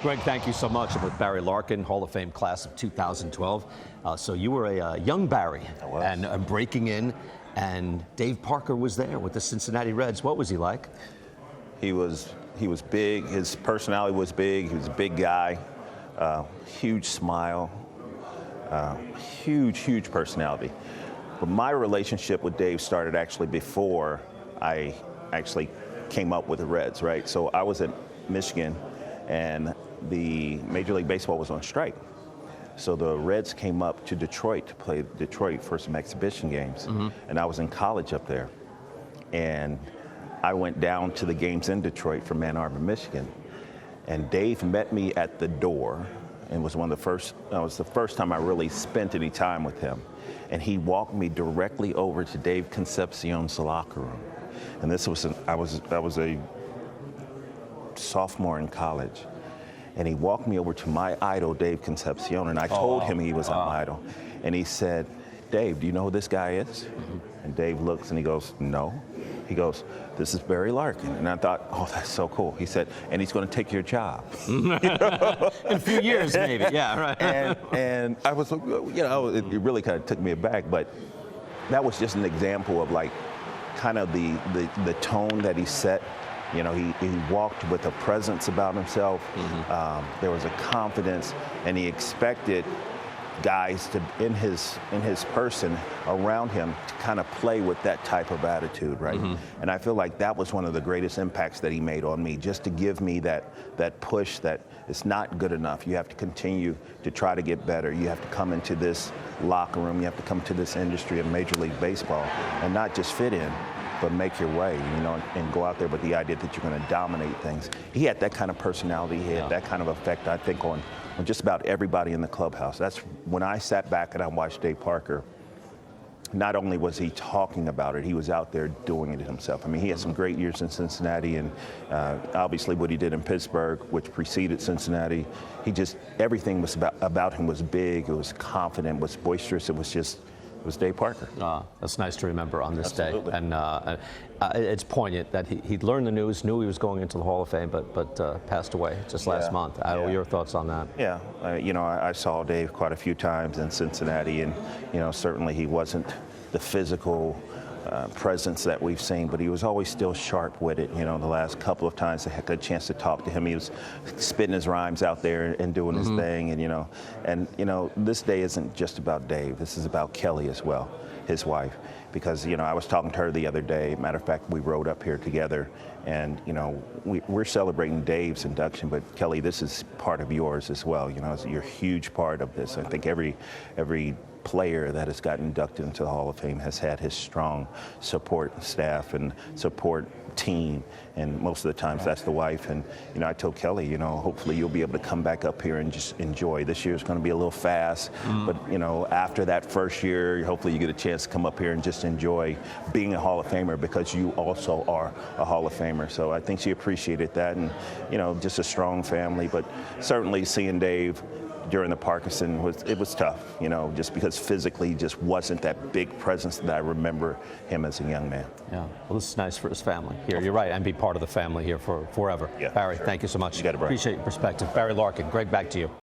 Greg, thank you so much. I'm with Barry Larkin, Hall of Fame class of 2012. So you were a young Barry and breaking in, and Dave Parker was there with the Cincinnati Reds. What was he like? He was big. His personality was big. He was a big guy, huge smile, huge personality. But my relationship with Dave started actually before I actually came up with the Reds, right? So I was at Michigan, and the Major League Baseball was on strike. So the Reds came up to Detroit to play Detroit for some exhibition games. And I was in college up there. And I went down to the games in Detroit from Ann Arbor, Michigan. And Dave met me at the door, and was the first time I really spent any time with him. And he walked me directly over to Dave Concepcion's locker room. And this was I was a sophomore in college. And he walked me over to my idol, Dave Concepcion, and I told him he was my idol. And he said, "Dave, do you know who this guy is?" And Dave looks and he goes, "No." He goes, "This is Barry Larkin." And I thought, oh, that's so cool. He said, "And he's going to take your job." In a few years, maybe. Yeah, right. And I was, it really kind of took me aback. But that was just an example of like kind of the tone that he set. You know, he walked with a presence about himself. There was a confidence, and he expected guys to, in his person around him, to kind of play with that type of attitude, right? And I feel like that was one of the greatest impacts that he made on me, just to give me that push that it's not good enough. You have to continue to try to get better. You have to come into this locker room. You have to come to this industry of Major League Baseball and not just fit in, but make your way, and go out there with the idea that you're going to dominate things. He had that kind of personality. He had that kind of effect, I think, on just about everybody in the clubhouse. That's when I sat back and I watched Dave Parker. Not only was he talking about it, he was out there doing it himself. I mean, he had some great years in Cincinnati, and obviously what he did in Pittsburgh, which preceded Cincinnati. Everything was about him was big. It was confident. It was boisterous. It was Dave Parker. That's nice to remember on this day. And it's poignant that he learned the news, knew he was going into the Hall of Fame, but passed away just last month. Your thoughts on that? Yeah, I saw Dave quite a few times in Cincinnati, and certainly he wasn't the physical presence that we've seen, but he was always still sharp-witted. The last couple of times I had a chance to talk to him, he was spitting his rhymes out there and doing his thing. And this day isn't just about Dave. This is about Kelly as well, his wife, because I was talking to her the other day. Matter of fact, we rode up here together, and we're celebrating Dave's induction, but Kelly, this is part of yours as well. You're a huge part of this. I think every player that has gotten inducted into the Hall of Fame has had his strong support staff and support team, and most of the times that's the wife. And I told Kelly, hopefully you'll be able to come back up here and just enjoy. This year's going to be a little fast, but after that first year, hopefully you get a chance to come up here and just enjoy being a Hall of Famer, because you also are a Hall of Famer. So I think she appreciated that, and just a strong family. But certainly seeing Dave during the Parkinson was tough, just because physically he just wasn't that big presence that I remember him as a young man. Yeah, well, this is nice for his family here. You're right, and be part of the family here for forever. Yeah, Barry, sure. Thank you so much. You got it, Brian. Appreciate your perspective. Barry Larkin, Greg, back to you.